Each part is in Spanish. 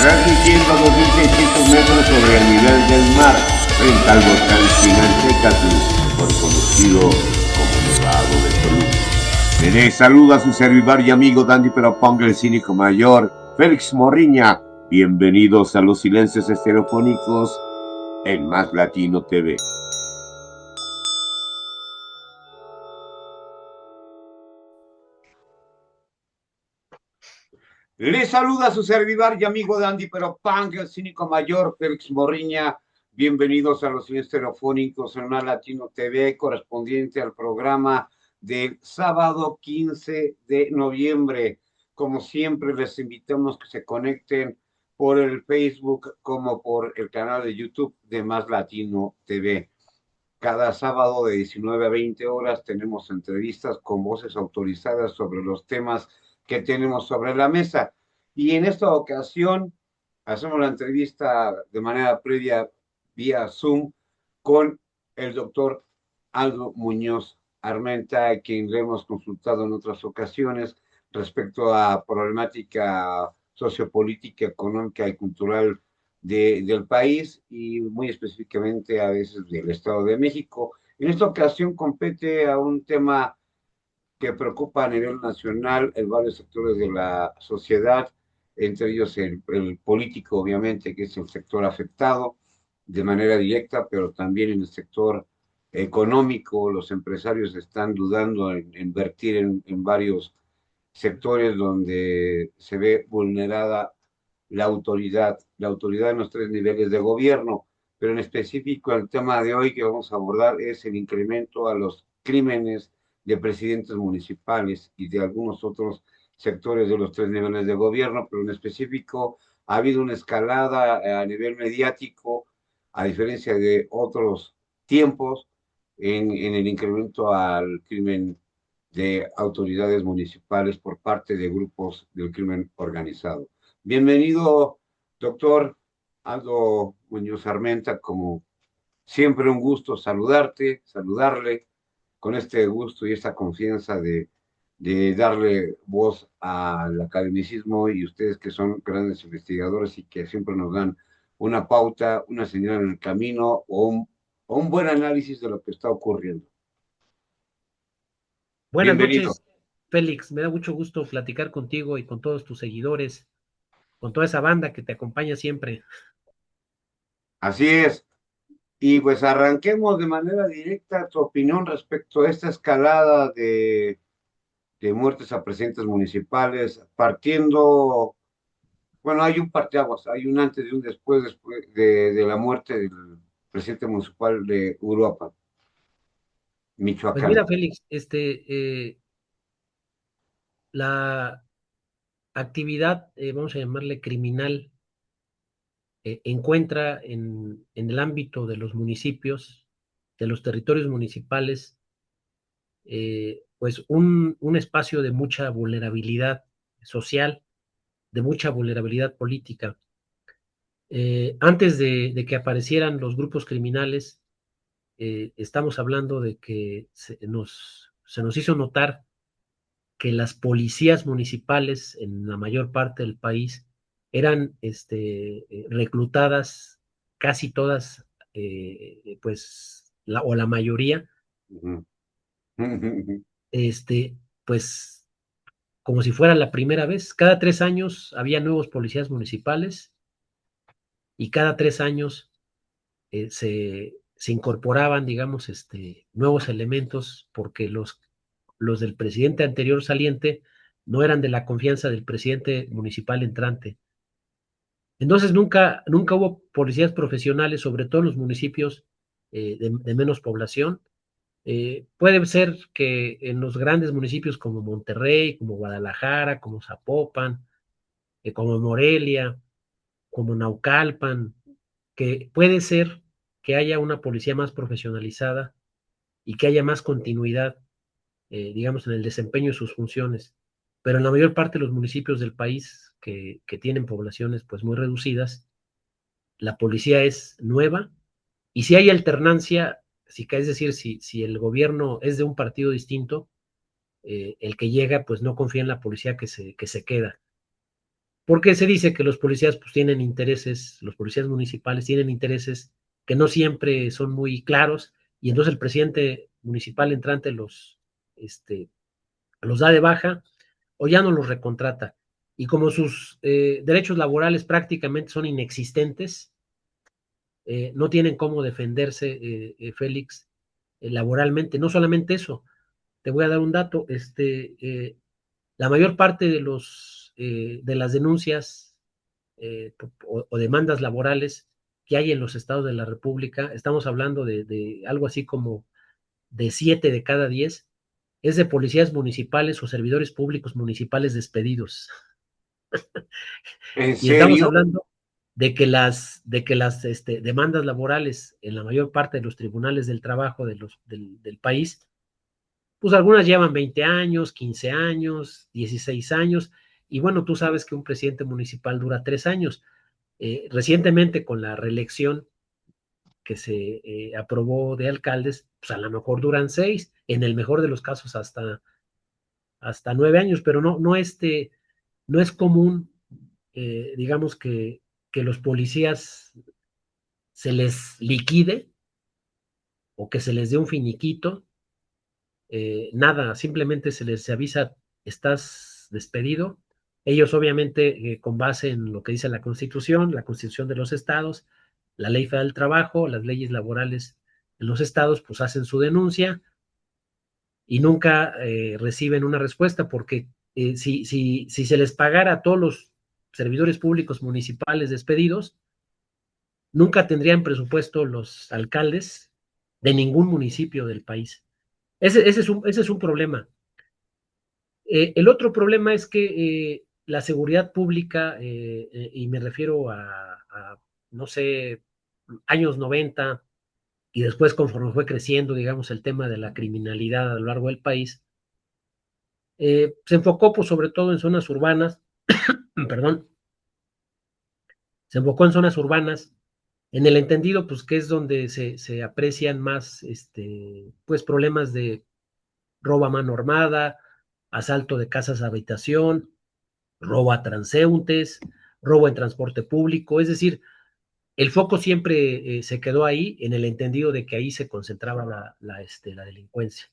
transmitiendo a 2.600 metros sobre el nivel del mar, frente al volcán Chinantecatl, mejor conocido como Nevado de Toluca. Le saluda a su servidor y amigo Dandy Peropong, el cínico mayor, Félix Morriña. Bienvenidos a los silencios estereofónicos en Más Latino TV. Le saluda a su servidor y amigo Dandy Peropong, el cínico mayor, Félix Morriña. Bienvenidos a los silencios estereofónicos en Más Latino TV, correspondiente al programa del sábado 15 de noviembre. Como siempre, les invitamos que se conecten por el Facebook como por el canal de YouTube de Más Latino TV. Cada sábado de 19 a 20 horas tenemos entrevistas con voces autorizadas sobre los temas que tenemos sobre la mesa. Y en esta ocasión hacemos la entrevista de manera previa vía Zoom con el doctor Aldo Muñoz Armenta, a quien le hemos consultado en otras ocasiones respecto a problemática sociopolítica, económica y cultural del país y muy específicamente a veces del Estado de México. En esta ocasión compete a un tema que preocupa a nivel nacional en varios sectores de la sociedad, entre ellos el político, obviamente, que es el sector afectado de manera directa, pero también en el sector económico, los empresarios están dudando en invertir en varios sectores donde se ve vulnerada la autoridad en los tres niveles de gobierno, pero en específico el tema de hoy que vamos a abordar es el incremento a los crímenes de presidentes municipales y de algunos otros sectores de los tres niveles de gobierno, pero en específico ha habido una escalada a nivel mediático, a diferencia de otros tiempos, en el incremento al crimen de autoridades municipales por parte de grupos del crimen organizado. Bienvenido, doctor Aldo Muñoz Armenta, como siempre un gusto saludarle con este gusto y esta confianza de darle voz al academicismo y ustedes que son grandes investigadores y que siempre nos dan una pauta, una señal en el camino o un buen análisis de lo que está ocurriendo. Buenas Bienvenido. noches, Félix. Me da mucho gusto platicar contigo y con todos tus seguidores, con toda esa banda que te acompaña siempre. Así es. Y pues arranquemos de manera directa tu opinión respecto a esta escalada de muertes a presidentes municipales, partiendo, bueno, hay un parteaguas, hay un antes y un después de la muerte del presidente municipal de Uruapan, Pues Michoacán. mira, Félix, la actividad, vamos a llamarle criminal, encuentra en el ámbito de los municipios, de los territorios municipales, pues un espacio de mucha vulnerabilidad social, de mucha vulnerabilidad política. Antes de que aparecieran los grupos criminales, estamos hablando de que se nos hizo notar que las policías municipales en la mayor parte del país eran reclutadas casi todas, pues, o la mayoría, Ujú. este, pues, como si fuera la primera vez. Cada 3 años había nuevos policías municipales y cada 3 años se incorporaban, digamos, nuevos elementos porque los del presidente anterior saliente no eran de la confianza del presidente municipal entrante. Entonces nunca hubo policías profesionales, sobre todo en los municipios de menos población. Puede ser que en los grandes municipios como Monterrey, como Guadalajara, como Zapopan, como Morelia, como Naucalpan, que puede ser que haya una policía más profesionalizada y que haya más continuidad, digamos, en el desempeño de sus funciones. Pero en la mayor parte de los municipios del país que tienen poblaciones pues muy reducidas, la policía es nueva y si hay alternancia, es decir, si el gobierno es de un partido distinto, el que llega pues no confía en la policía que se queda. porque se dice que los policías pues tienen intereses, los policías municipales tienen intereses que no siempre son muy claros, y entonces el presidente municipal entrante los da de baja o ya no los recontrata. Y como sus derechos laborales prácticamente son inexistentes, no tienen cómo defenderse, Félix, laboralmente. No solamente eso, te voy a dar un dato, la mayor parte de las denuncias o demandas laborales que hay en los estados de la República, estamos hablando de algo así como de 7 de cada 10, es de policías municipales o servidores públicos municipales despedidos. ¿En Y estamos serio? hablando de que las demandas laborales en la mayor parte de los tribunales del trabajo del país, pues algunas llevan 20 años, 15 años, 16 años, y bueno, tú sabes que un presidente municipal dura 3 años. Recientemente con la reelección que se aprobó de alcaldes, pues a lo mejor duran 6, en el mejor de los casos hasta 9 años, pero no es común, digamos que los policías se les liquide o que se les dé un finiquito, nada, simplemente se les avisa, estás despedido. Ellos obviamente con base en lo que dice la Constitución de los estados, la Ley Federal del Trabajo, las leyes laborales en los estados, pues hacen su denuncia y nunca reciben una respuesta, porque si se les pagara a todos los servidores públicos municipales despedidos, nunca tendrían presupuesto los alcaldes de ningún municipio del país. Ese es un problema. El otro problema es que la seguridad pública, y me refiero no sé, años 90 y después conforme fue creciendo, digamos, el tema de la criminalidad a lo largo del país, se enfocó pues, sobre todo en zonas urbanas, perdón, se enfocó en zonas urbanas, en el entendido pues que es donde se aprecian más pues problemas de robo a mano armada, asalto de casas de habitación, robo a transeúntes, robo en transporte público, es decir, el foco siempre se quedó ahí en el entendido de que ahí se concentraba la delincuencia.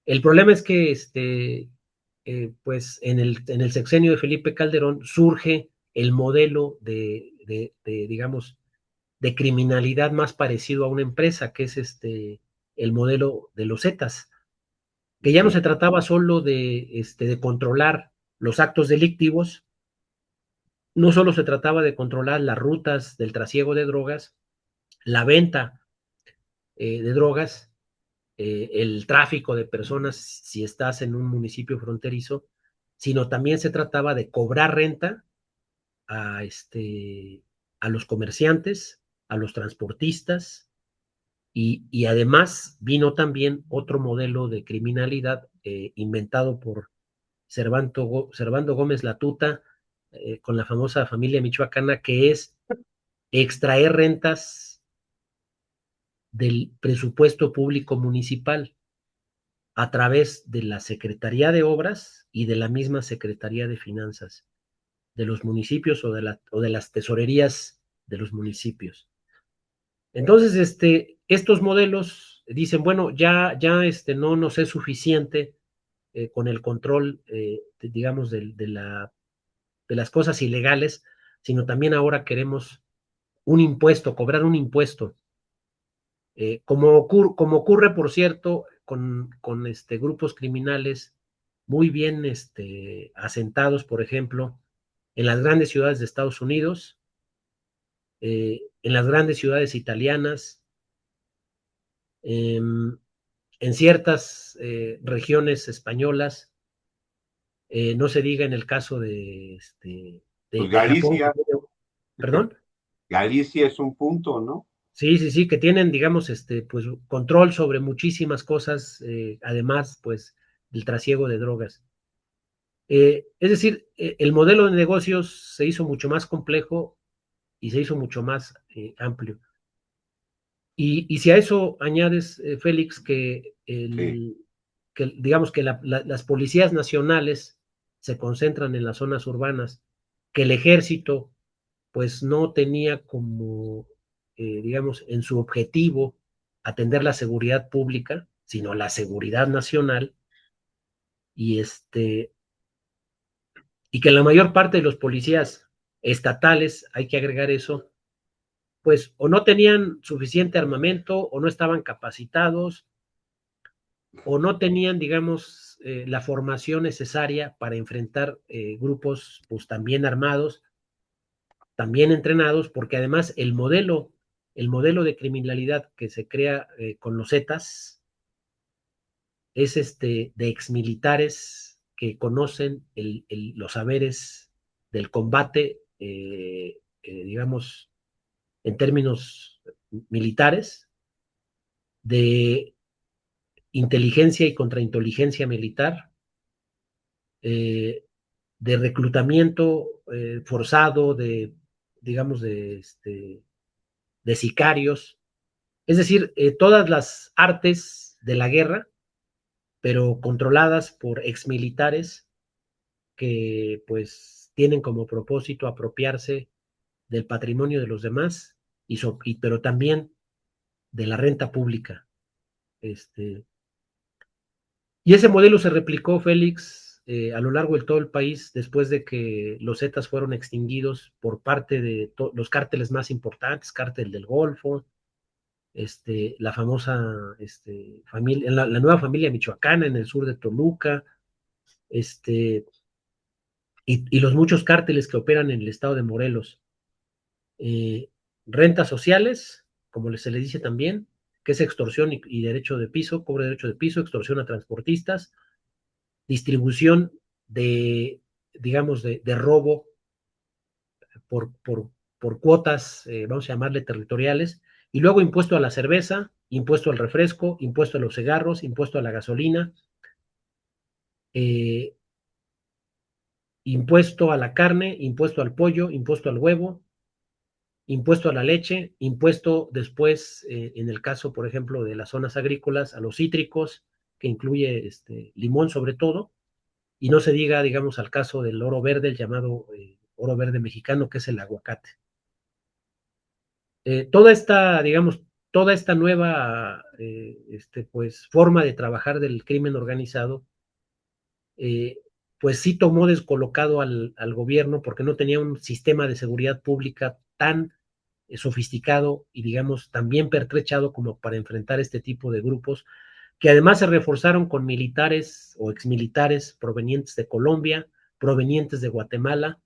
El problema es que pues en el sexenio de Felipe Calderón surge el modelo digamos, de criminalidad más parecido a una empresa, que es el modelo de los Zetas, que ya no Sí. se trataba solo de controlar los actos delictivos, no solo se trataba de controlar las rutas del trasiego de drogas, la venta de drogas, el tráfico de personas si estás en un municipio fronterizo, sino también se trataba de cobrar renta a, a los comerciantes, a los transportistas, y además vino también otro modelo de criminalidad inventado por Servando Gómez Latuta, con la famosa familia michoacana, que es extraer rentas del presupuesto público municipal a través de la Secretaría de Obras y de la misma Secretaría de Finanzas de los municipios o de las tesorerías de los municipios. Entonces, estos modelos dicen, bueno, ya no nos es suficiente con el control, digamos, de las cosas ilegales, sino también ahora queremos un impuesto, cobrar un impuesto. Como ocurre, por cierto, con grupos criminales muy bien asentados, por ejemplo, en las grandes ciudades de Estados Unidos, en las grandes ciudades italianas, en ciertas regiones españolas, no se diga en el caso Pues de Japón, Galicia, perdón. Galicia es un punto, ¿no? Sí, sí, sí, que tienen, digamos, pues control sobre muchísimas cosas, además, pues, del trasiego de drogas. Es decir, el modelo de negocios se hizo mucho más complejo y se hizo mucho más amplio. Y si a eso añades, Félix, Sí. digamos que las policías nacionales se concentran en las zonas urbanas, que el ejército pues no tenía como, digamos, en su objetivo atender la seguridad pública, sino la seguridad nacional, y y que la mayor parte de los policías estatales, hay que agregar eso, pues o no tenían suficiente armamento, o no estaban capacitados, o no tenían, digamos, la formación necesaria para enfrentar grupos pues también armados, también entrenados, porque además el modelo de criminalidad que se crea con los Zetas es de exmilitares que conocen los saberes del combate, digamos, en términos militares, de inteligencia y contrainteligencia militar, eh, de reclutamiento forzado, digamos, de sicarios, es decir, todas las artes de la guerra, pero controladas por exmilitares que pues tienen como propósito apropiarse del patrimonio de los demás, pero también de la renta pública. Este, y ese modelo se replicó, Félix, a lo largo de todo el país después de que los Zetas fueron extinguidos por parte de los cárteles más importantes, cártel del Golfo, la famosa familia, la nueva familia michoacana en el sur de Toluca, este, y los muchos cárteles que operan en el estado de Morelos. Eh, Rentas sociales, como se le dice también, que es extorsión y derecho de piso, cobro de derecho de piso, extorsión a transportistas, distribución de, digamos, de robo por, por, por cuotas, vamos a llamarle territoriales, y luego impuesto a la cerveza, impuesto al refresco, impuesto a los cigarros, impuesto a la gasolina, eh, impuesto a la carne, impuesto al pollo, impuesto al huevo, impuesto a la leche, impuesto después, en el caso, por ejemplo, de las zonas agrícolas, a los cítricos, que incluye limón sobre todo, y no se diga, digamos, al caso del oro verde, el llamado oro verde mexicano, que es el aguacate. Toda esta, digamos, toda esta nueva, pues, forma de trabajar del crimen organizado, eh, pues sí tomó descolocado al gobierno porque no tenía un sistema de seguridad pública tan sofisticado y, digamos, también pertrechado como para enfrentar este tipo de grupos, que además se reforzaron con militares o exmilitares provenientes de Colombia, provenientes de Guatemala,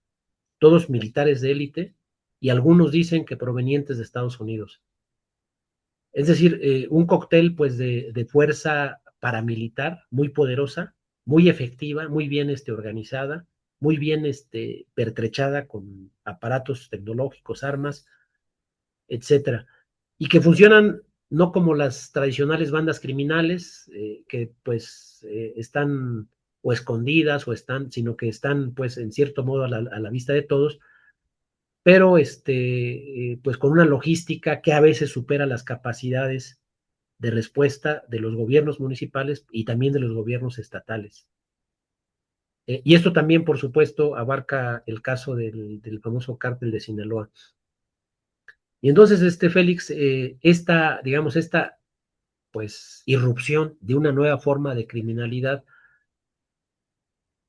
todos militares de élite, y algunos dicen que provenientes de Estados Unidos. Es decir, un cóctel pues de fuerza paramilitar muy poderosa, muy efectiva, muy bien organizada, muy bien pertrechada con aparatos tecnológicos, armas, etcétera, y que funcionan no como las tradicionales bandas criminales, que pues están o escondidas o están, sino que están pues en cierto modo a la vista de todos, pero pues con una logística que a veces supera las capacidades de respuesta de los gobiernos municipales y también de los gobiernos estatales. Y esto también, por supuesto, abarca el caso del famoso cártel de Sinaloa. Y entonces, Félix, digamos, esta, pues, irrupción de una nueva forma de criminalidad,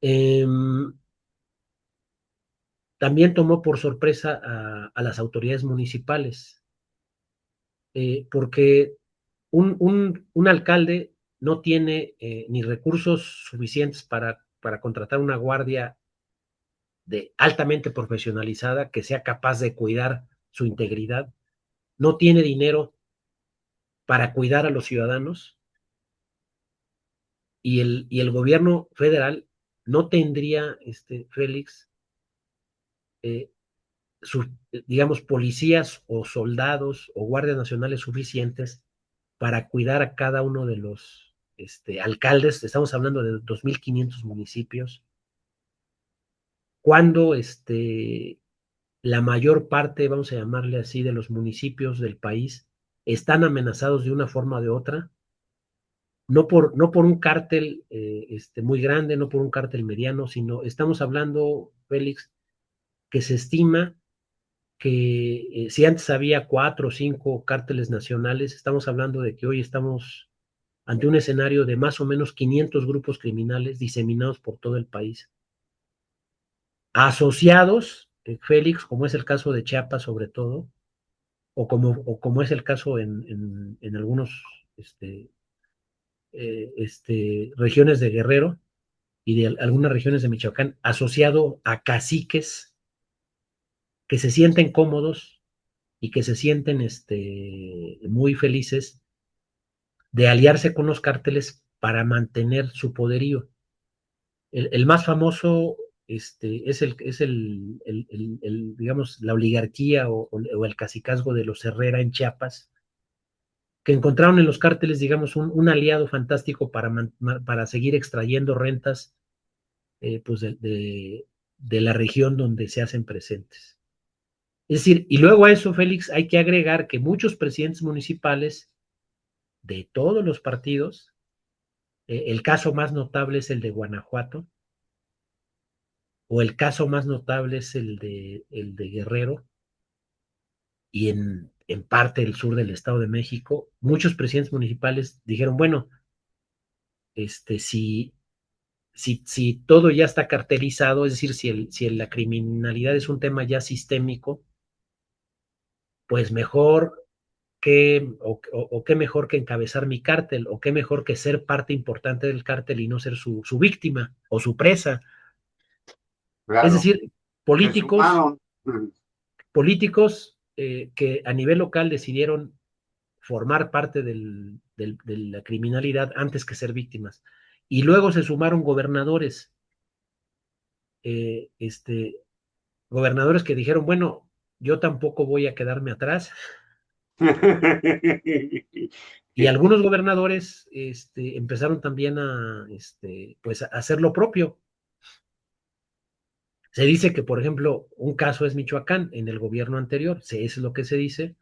eh, también tomó por sorpresa a las autoridades municipales, porque un alcalde no tiene ni recursos suficientes para contratar una guardia altamente profesionalizada que sea capaz de cuidar su integridad, no tiene dinero para cuidar a los ciudadanos, y el gobierno federal no tendría, Félix, eh, sus, digamos, policías o soldados o guardias nacionales suficientes para cuidar a cada uno de los alcaldes. Estamos hablando de 2.500 municipios, cuando la mayor parte, vamos a llamarle así, de los municipios del país están amenazados de una forma o de otra, no por un cártel muy grande, no por un cártel mediano, sino estamos hablando, Félix, que se estima que si antes había 4 o 5 cárteles nacionales, estamos hablando de que hoy estamos ante un escenario de más o menos 500 grupos criminales diseminados por todo el país, asociados, Félix, como es el caso de Chiapas sobre todo, o como es el caso en algunos regiones de Guerrero y de algunas regiones de Michoacán, asociado a caciques que se sienten cómodos y que se sienten muy felices de aliarse con los cárteles para mantener su poderío. El más famoso es digamos, la oligarquía o el cacicazgo de los Herrera en Chiapas, que encontraron en los cárteles, digamos, un aliado fantástico para seguir extrayendo rentas pues de la región donde se hacen presentes. Es decir, y luego a eso, Félix, hay que agregar que muchos presidentes municipales de todos los partidos, el caso más notable es el de Guanajuato, o el caso más notable es el de Guerrero, y en parte el sur del Estado de México, muchos presidentes municipales dijeron, bueno, si todo ya está cartelizado, es decir, si la criminalidad es un tema ya sistémico, pues mejor o qué mejor que encabezar mi cártel, o qué mejor que ser parte importante del cártel y no ser su víctima o su presa. Es Claro, decir, se políticos, sumaron. políticos que a nivel local decidieron formar parte de la criminalidad antes que ser víctimas. Y luego se sumaron gobernadores, eh, este, gobernadores que dijeron, bueno, yo tampoco voy a quedarme atrás. Y algunos gobernadores empezaron también pues a hacer lo propio. Se dice que, por ejemplo, un caso es Michoacán en el gobierno anterior, es lo que se dice,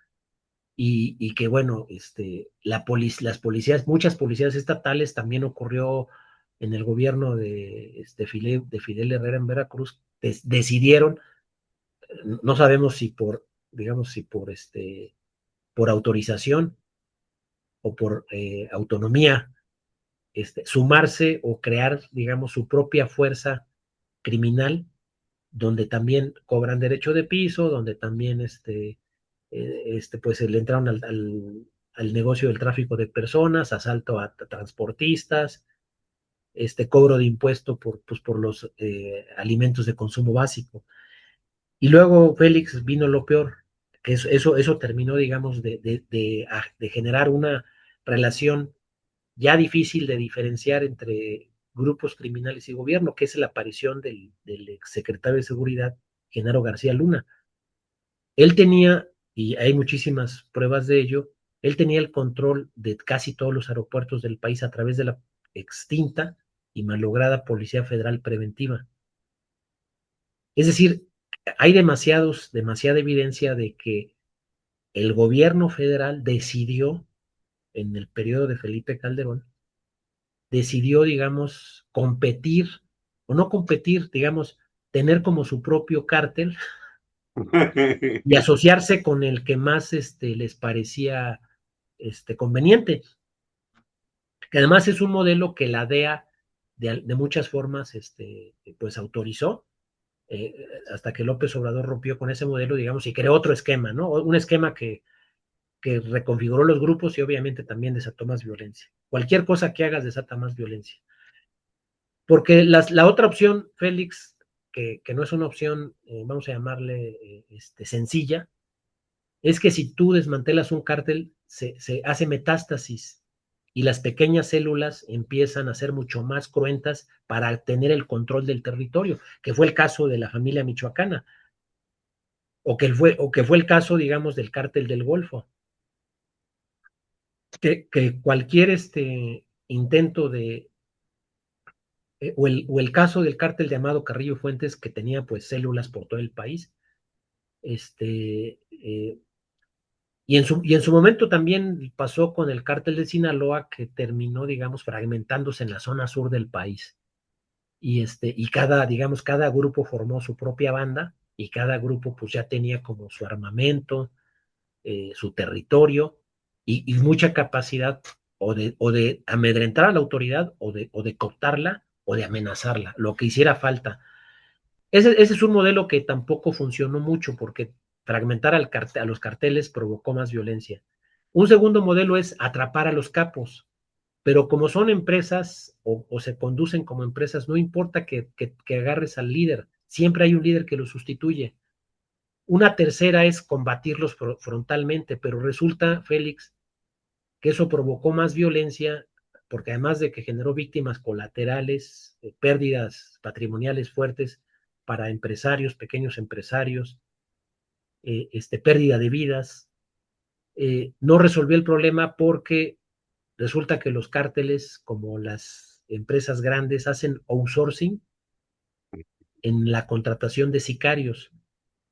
y que, bueno, las policías, muchas policías estatales, también ocurrió en el gobierno de Fidel Herrera en Veracruz, decidieron, no sabemos si digamos, si por autorización o por autonomía, sumarse o crear, digamos, su propia fuerza criminal, donde también cobran derecho de piso, donde también pues le entraron al negocio del tráfico de personas, asalto a transportistas, cobro de impuesto por los alimentos de consumo básico. Y luego, Félix, vino lo peor, que eso terminó, digamos, de generar una relación ya difícil de diferenciar entre grupos criminales y gobierno, que es la aparición del exsecretario de Seguridad, Genaro García Luna. Él tenía, y hay muchísimas pruebas de ello, él tenía el control de casi todos los aeropuertos del país a través de la extinta y malograda Policía Federal Preventiva. Es decir, hay demasiada evidencia de que el gobierno federal decidió, en el periodo de Felipe Calderón, decidió, digamos, competir, o no competir, digamos, tener como su propio cártel y asociarse con el que más les parecía conveniente, que además es un modelo que la DEA de muchas formas pues autorizó, eh, hasta que López Obrador rompió con ese modelo, digamos, y creó otro esquema, ¿no? Un esquema que reconfiguró los grupos y obviamente también desató más violencia. Cualquier cosa que hagas desata más violencia. Porque la otra opción, Félix, que no es una opción, vamos a llamarle sencilla, es que si tú desmantelas un cártel, se hace metástasis y las pequeñas células empiezan a ser mucho más cruentas para tener el control del territorio, que fue el caso de la familia michoacana, o que fue el caso, digamos, del cártel del Golfo, que cualquier intento o el caso del cártel llamado Carrillo Fuentes, que tenía pues células por todo el país, y en su momento también pasó con el cártel de Sinaloa, que terminó, digamos, fragmentándose en la zona sur del país. Y cada grupo formó su propia banda, y cada grupo pues ya tenía como su armamento, su territorio y mucha capacidad o de amedrentar a la autoridad o de cooptarla o de amenazarla, lo que hiciera falta. Ese es un modelo que tampoco funcionó mucho porque fragmentar a los carteles provocó más violencia. Un segundo modelo es atrapar a los capos, pero como son empresas o se conducen como empresas, no importa que agarres al líder, siempre hay un líder que lo sustituye. Una tercera es combatirlos frontalmente, pero resulta, Félix, que eso provocó más violencia, porque además de que generó víctimas colaterales, pérdidas patrimoniales fuertes para empresarios, pequeños empresarios, pérdida de vidas, no resolvió el problema porque resulta que los cárteles, como las empresas grandes, hacen outsourcing en la contratación de sicarios.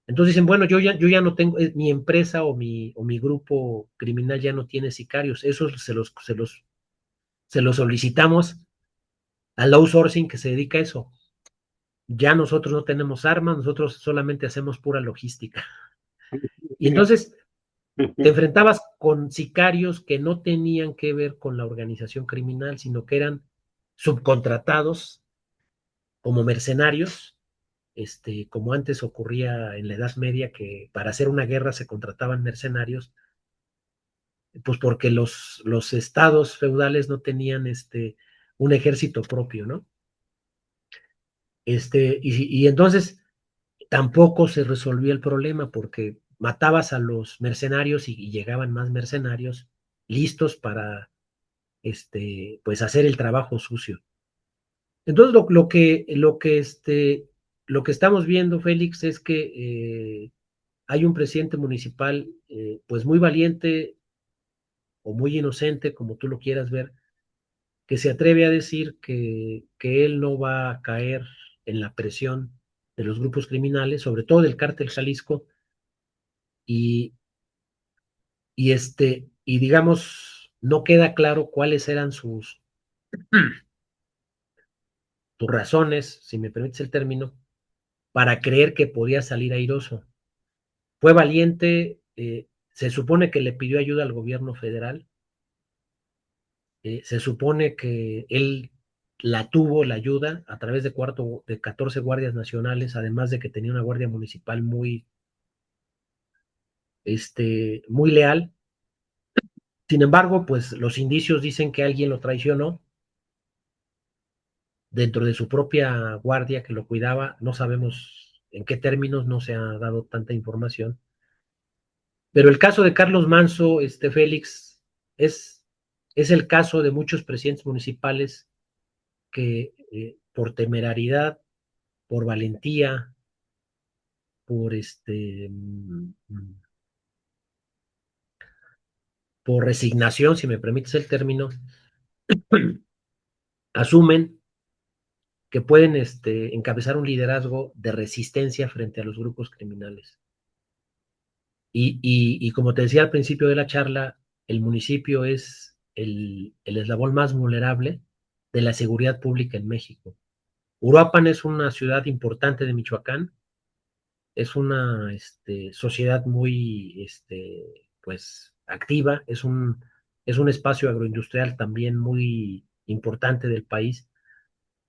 Entonces dicen, bueno, yo ya no tengo, mi empresa o mi grupo criminal ya no tiene sicarios, eso se los solicitamos al outsourcing que se dedica a eso. Ya nosotros no tenemos armas, nosotros solamente hacemos pura logística. Y entonces te enfrentabas con sicarios que no tenían que ver con la organización criminal, sino que eran subcontratados como mercenarios, como antes ocurría en la Edad Media, que para hacer una guerra se contrataban mercenarios, pues porque los estados feudales no tenían un ejército propio, ¿no? Y entonces tampoco se resolvía el problema porque matabas a los mercenarios y llegaban más mercenarios listos para pues hacer el trabajo sucio. Entonces lo que estamos viendo, Félix, es que hay un presidente municipal pues muy valiente o muy inocente, como tú lo quieras ver, que se atreve a decir que él no va a caer en la presión de los grupos criminales, sobre todo del cártel Jalisco, y, y digamos, no queda claro cuáles eran sus razones, si me permites el término, para creer que podía salir airoso. Fue valiente, se supone que le pidió ayuda al gobierno federal, se supone que él la tuvo, la ayuda, a través de 14 guardias nacionales, además de que tenía una guardia municipal muy leal. Sin embargo, pues los indicios dicen que alguien lo traicionó dentro de su propia guardia que lo cuidaba. No sabemos en qué términos, no se ha dado tanta información. Pero el caso de Carlos Manso, Félix, es, es el caso de muchos presidentes municipales que por temeraridad, por valentía, por por resignación, si me permites el término, asumen que pueden encabezar un liderazgo de resistencia frente a los grupos criminales. Y como te decía al principio de la charla, el municipio es el eslabón más vulnerable de la seguridad pública en México. Uruapan es una ciudad importante de Michoacán, es una sociedad muy pues, activa, es un espacio agroindustrial también muy importante del país,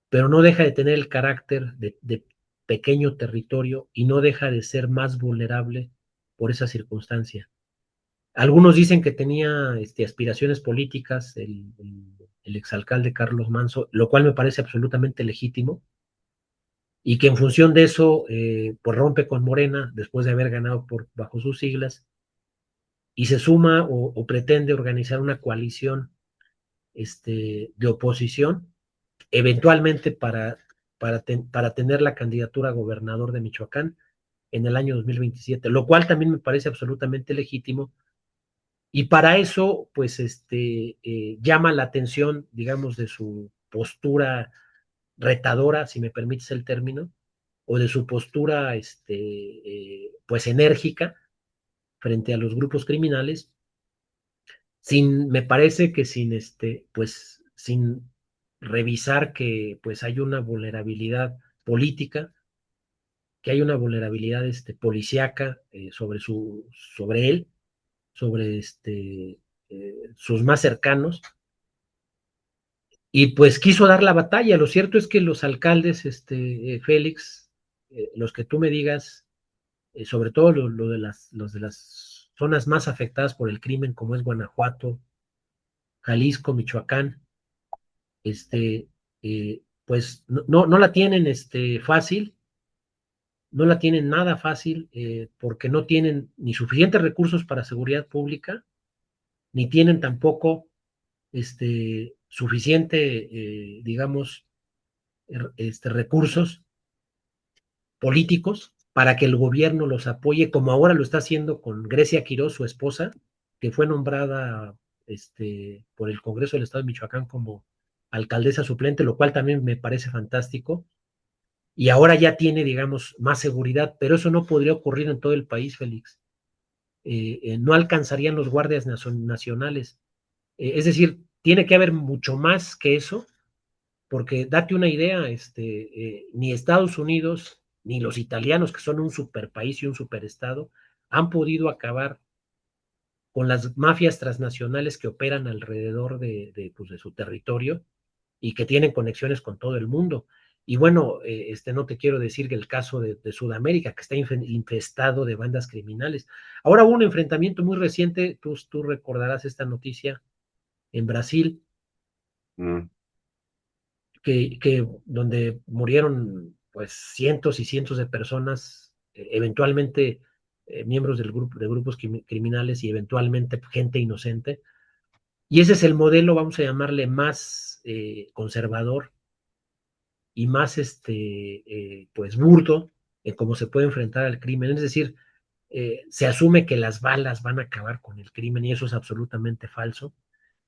pero no deja de tener el carácter de pequeño territorio y no deja de ser más vulnerable por esa circunstancia. Algunos dicen que tenía aspiraciones políticas el exalcalde Carlos Manso, lo cual me parece absolutamente legítimo, y que en función de eso, pues rompe con Morena después de haber ganado bajo sus siglas y se suma o pretende organizar una coalición de oposición, eventualmente para tener la candidatura a gobernador de Michoacán en el año 2027, lo cual también me parece absolutamente legítimo. Y para eso, pues, llama la atención, digamos, de su postura retadora, si me permites el término, o de su postura, pues, enérgica frente a los grupos criminales, me parece que pues, sin revisar que, pues, hay una vulnerabilidad política que hay una vulnerabilidad policíaca sobre él, sobre sus más cercanos, y pues quiso dar la batalla. Lo cierto es que los alcaldes, Félix, los que tú me digas, sobre todo los de las zonas más afectadas por el crimen, como es Guanajuato, Jalisco, Michoacán, pues no la tienen fácil, no la tienen nada fácil, porque no tienen ni suficientes recursos para seguridad pública, ni tienen tampoco suficiente, digamos, recursos políticos para que el gobierno los apoye, como ahora lo está haciendo con Grecia Quiroz, su esposa, que fue nombrada por el Congreso del Estado de Michoacán como alcaldesa suplente, lo cual también me parece fantástico. Y ahora ya tiene, digamos, más seguridad, pero eso no podría ocurrir en todo el país, Félix. No alcanzarían los guardias nacionales. Es decir, tiene que haber mucho más que eso, porque date una idea, ni Estados Unidos, ni los italianos, que son un superpaís y un superestado, han podido acabar con las mafias transnacionales que operan alrededor pues, de su territorio y que tienen conexiones con todo el mundo. Y bueno, no te quiero decir que el caso de Sudamérica, que está infestado de bandas criminales. Ahora hubo un enfrentamiento muy reciente, tú recordarás esta noticia, en Brasil, Mm. donde murieron pues cientos y cientos de personas, eventualmente miembros de grupos criminales y eventualmente gente inocente. Y ese es el modelo, vamos a llamarle, más conservador y más pues burdo en cómo se puede enfrentar al crimen. Es decir, se asume que las balas van a acabar con el crimen y eso es absolutamente falso.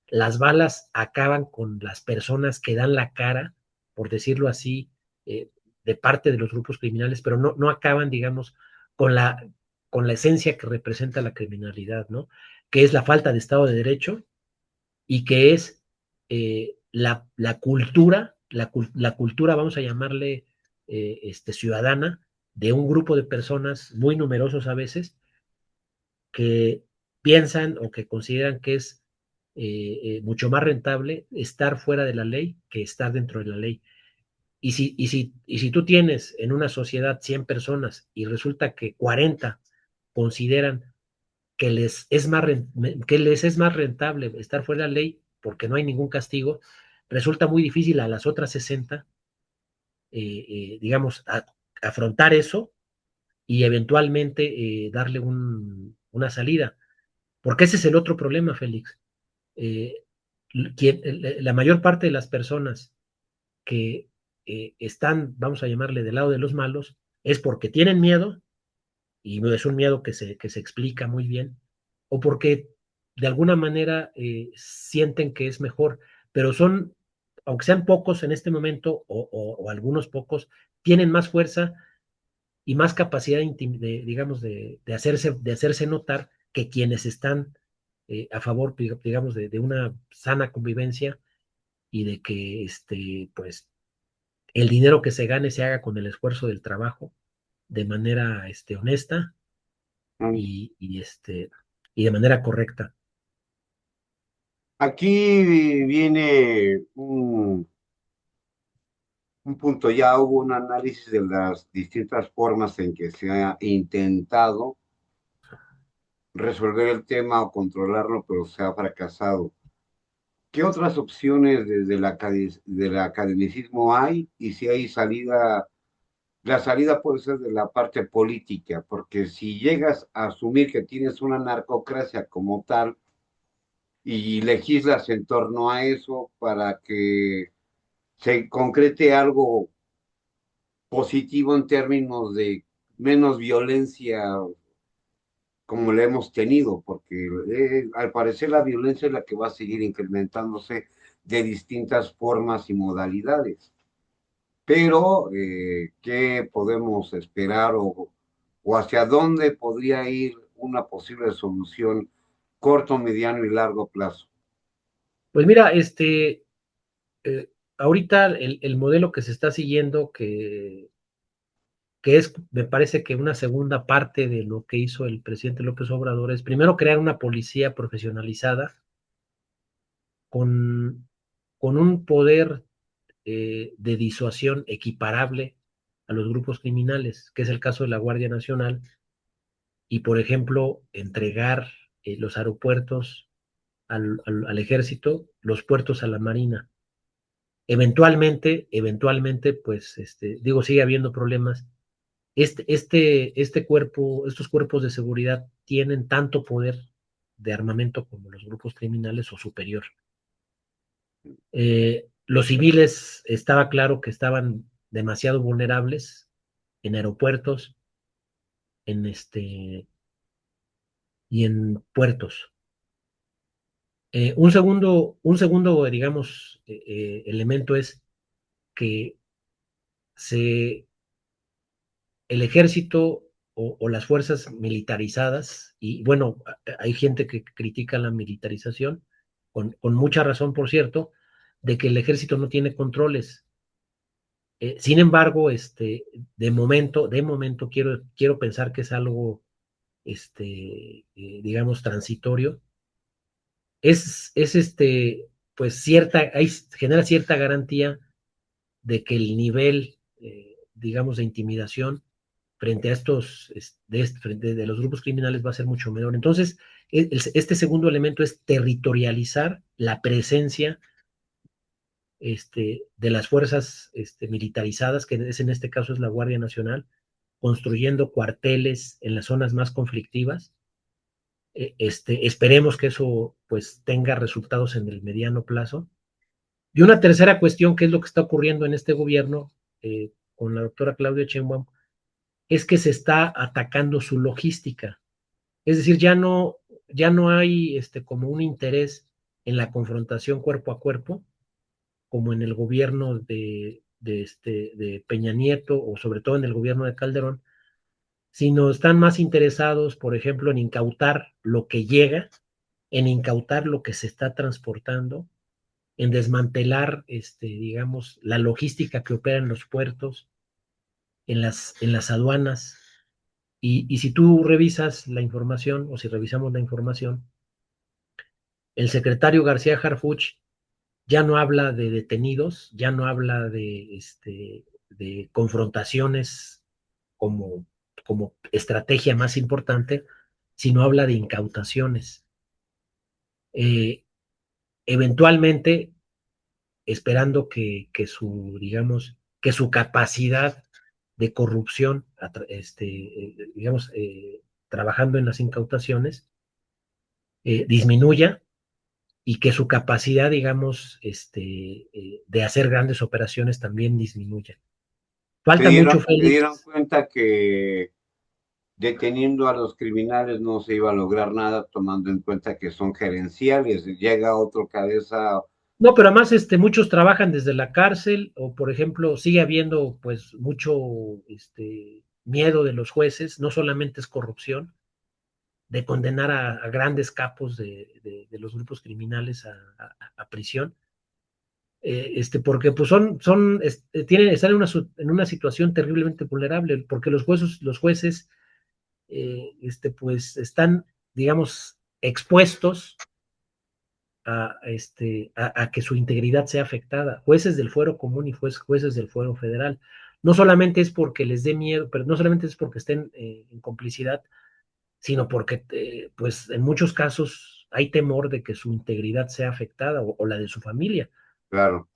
Las balas acaban con las personas que dan la cara, por decirlo así, eh, de parte de los grupos criminales, pero no acaban, digamos, con con la esencia que representa la criminalidad, ¿no? Que es la falta de Estado de Derecho y que es la cultura, la cultura, vamos a llamarle, ciudadana, de un grupo de personas muy numerosos a veces, que piensan o que consideran que es mucho más rentable estar fuera de la ley que estar dentro de la ley. Y si tú tienes en una sociedad 100 personas y resulta que 40 consideran que les es más rentable estar fuera de la ley porque no hay ningún castigo, resulta muy difícil a las otras 60, digamos, afrontar eso y eventualmente darle una salida. Porque ese es el otro problema, Félix. Eh, la mayor parte de las personas que están, vamos a llamarle, del lado de los malos, es porque tienen miedo, y es un miedo que se explica muy bien, o porque de alguna manera sienten que es mejor, pero son, aunque sean pocos en este momento, o algunos pocos, tienen más fuerza y más capacidad digamos, de hacerse notar que quienes están a favor, digamos, de una sana convivencia y de que, pues, el dinero que se gane se haga con el esfuerzo del trabajo de manera, honesta Mm. y de manera correcta. Aquí viene un punto, ya hubo un análisis de las distintas formas en que se ha intentado resolver el tema o controlarlo, pero se ha fracasado. ¿Qué otras opciones desde del academicismo hay? Y si hay salida, la salida puede ser de la parte política, porque si llegas a asumir que tienes una narcocracia como tal y legislas en torno a eso para que se concrete algo positivo en términos de menos violencia como la hemos tenido, porque al parecer la violencia es la que va a seguir incrementándose de distintas formas y modalidades. Pero, ¿qué podemos esperar o hacia dónde podría ir una posible solución corto, mediano y largo plazo? Pues mira, ahorita el modelo que se está siguiendo, que que es, me parece que una segunda parte de lo que hizo el presidente López Obrador, es primero crear una policía profesionalizada con, con un poder de disuasión equiparable a los grupos criminales, que es el caso de la Guardia Nacional, y por ejemplo, entregar los aeropuertos al ejército, los puertos a la marina. Eventualmente, pues, digo, sigue habiendo problemas. Este cuerpo, estos cuerpos de seguridad tienen tanto poder de armamento como los grupos criminales o superior. Los civiles estaba claro que estaban demasiado vulnerables en aeropuertos, en y en puertos. Digamos, elemento es que se, el ejército o las fuerzas militarizadas, y bueno, hay gente que critica la militarización, con mucha razón, por cierto, de que el ejército no tiene controles. Sin embargo, de momento quiero pensar que es algo, digamos, transitorio. Es pues genera cierta garantía de que el nivel, digamos, de intimidación frente a frente de los grupos criminales va a ser mucho menor. Entonces, este segundo elemento es territorializar la presencia de las fuerzas militarizadas, que es en este caso es la Guardia Nacional, construyendo cuarteles en las zonas más conflictivas. Esperemos que eso pues tenga resultados en el mediano plazo. Y una tercera cuestión, que es lo que está ocurriendo en este gobierno con la doctora Claudia Sheinbaum, es que se está atacando su logística. Es decir, ya no hay como un interés en la confrontación cuerpo a cuerpo, como en el gobierno de Peña Nieto o sobre todo en el gobierno de Calderón, sino están más interesados, por ejemplo, en incautar lo que llega, en incautar lo que se está transportando, en desmantelar, digamos, la logística que opera en los puertos, en las aduanas. Y si tú revisas la información, o si revisamos la información, el secretario García Harfuch ya no habla de detenidos, ya no habla de confrontaciones como, como estrategia más importante, sino habla de incautaciones. Eh, Eventualmente, esperando digamos, que su capacidad de corrupción, digamos, trabajando en las incautaciones, disminuya, y que su capacidad, digamos, de hacer grandes operaciones también disminuya. Se Falta mucho, dieron, se dieron Félix. cuenta que deteniendo a los criminales no se iba a lograr nada, tomando en cuenta que son gerenciales. Llega otro cabeza. No, pero además, muchos trabajan desde la cárcel, o por ejemplo, sigue habiendo pues mucho miedo de los jueces, no solamente es corrupción, de condenar a grandes capos de los grupos criminales a prisión, porque pues están en una situación terriblemente vulnerable, porque los jueces pues están, digamos, expuestos a que su integridad sea afectada. Jueces del fuero común y jueces del fuero federal. No solamente es porque les dé miedo, pero no solamente es porque estén en complicidad, sino porque, pues, en muchos casos hay temor de que su integridad sea afectada, o la de su familia. Claro,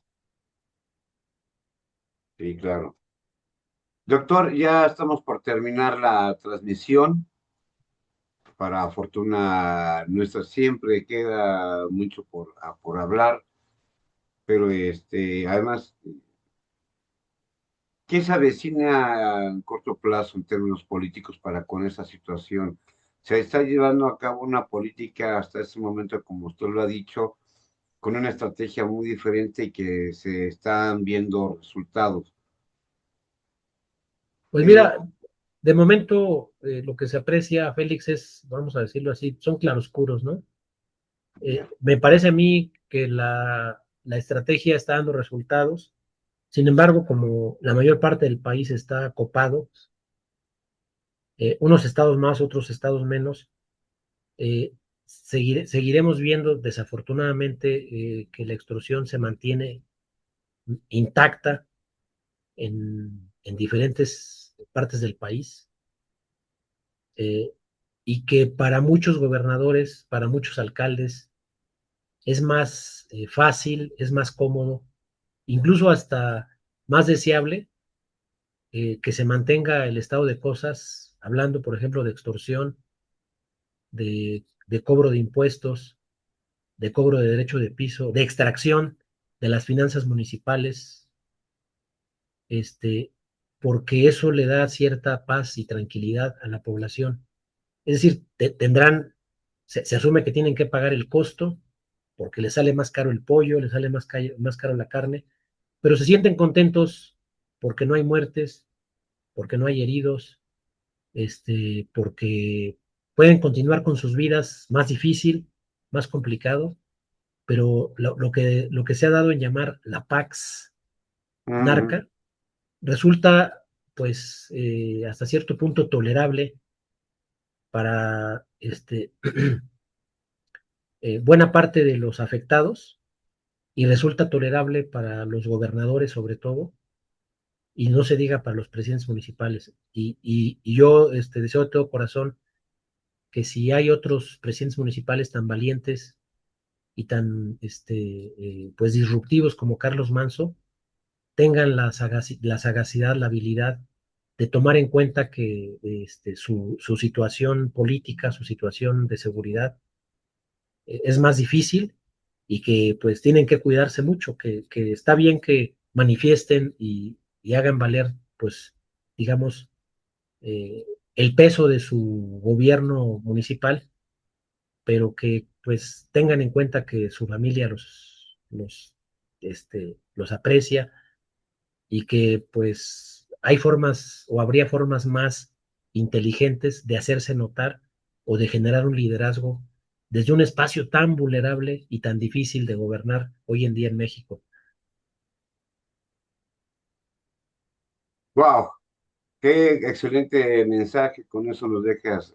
sí, claro. Doctor, ya estamos por terminar la transmisión. Para fortuna nuestra siempre queda mucho por hablar, pero además, ¿qué se avecina en corto plazo en términos políticos para con esa situación? Se está llevando a cabo una política hasta ese momento, como usted lo ha dicho, con una estrategia muy diferente y que se están viendo resultados. Pues Eh, mira, de momento lo que se aprecia, Félix, vamos a decirlo así, son claroscuros, ¿no? Me parece a mí que la estrategia está dando resultados. Sin embargo, como la mayor parte del país está copado, unos estados más, otros estados menos. Seguiremos viendo desafortunadamente que la extorsión se mantiene intacta en diferentes partes del país, eh, y que para muchos gobernadores, para muchos alcaldes, es más fácil, es más cómodo, incluso hasta más deseable, que se mantenga el estado de cosas, hablando, por ejemplo, de extorsión, de cobro de impuestos, de cobro de derecho de piso, de extracción de las finanzas municipales, este, porque eso le da cierta paz y tranquilidad a la población. Es decir, se asume que tienen que pagar el costo, porque les sale más caro el pollo, les sale más caro la carne, pero se sienten contentos porque no hay muertes, porque no hay heridos, porque pueden continuar con sus vidas más difícil, más complicado, pero lo que se ha dado en llamar la Pax Ujú. narca resulta, pues, hasta cierto punto tolerable para buena parte de los afectados y resulta tolerable para los gobernadores sobre todo, y no se diga para los presidentes municipales. Y yo deseo de todo corazón que si hay otros presidentes municipales tan valientes y tan pues disruptivos como Carlos Manso, tengan la sagacidad, la habilidad de tomar en cuenta que su situación política, su situación de seguridad es más difícil y que pues tienen que cuidarse mucho, que está bien que manifiesten y hagan valer, pues, digamos, eh, el peso de su gobierno municipal, pero que pues tengan en cuenta que su familia los aprecia y que pues hay formas o habría formas más inteligentes de hacerse notar o de generar un liderazgo desde un espacio tan vulnerable y tan difícil de gobernar hoy en día en México. Wow, qué excelente mensaje. Con eso nos dejas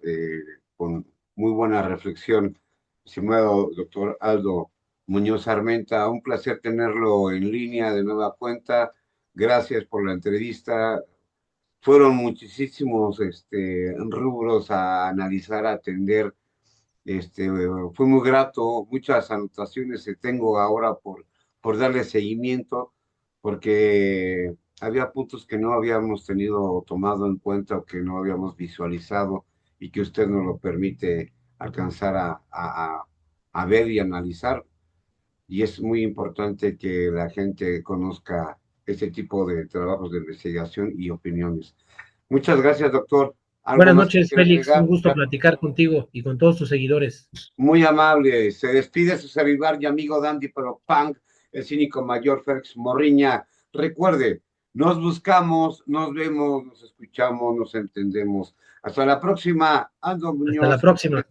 con muy buena reflexión, estimado doctor Aldo Muñoz Armenta. Un placer tenerlo en línea de nueva cuenta. Gracias por la entrevista. Fueron muchísimos rubros a analizar, a atender. Fue muy grato, muchas anotaciones que tengo ahora por darle seguimiento, porque había puntos que no habíamos tenido tomado en cuenta o que no habíamos visualizado y que usted nos lo permite alcanzar a ver y analizar. Y es muy importante que la gente conozca este tipo de trabajos de investigación y opiniones. Muchas gracias, doctor. ¿Algo Buenas más que noches, quiera Félix. Un agregar? gusto platicar contigo y con todos tus seguidores. Muy amable. Se despide su servidor y amigo Dandy Pero Punk, el cínico mayor Félix Morriña. Recuerde, nos buscamos, nos vemos, nos escuchamos, nos entendemos. Hasta la próxima, Aldo Hasta la Muñoz. próxima.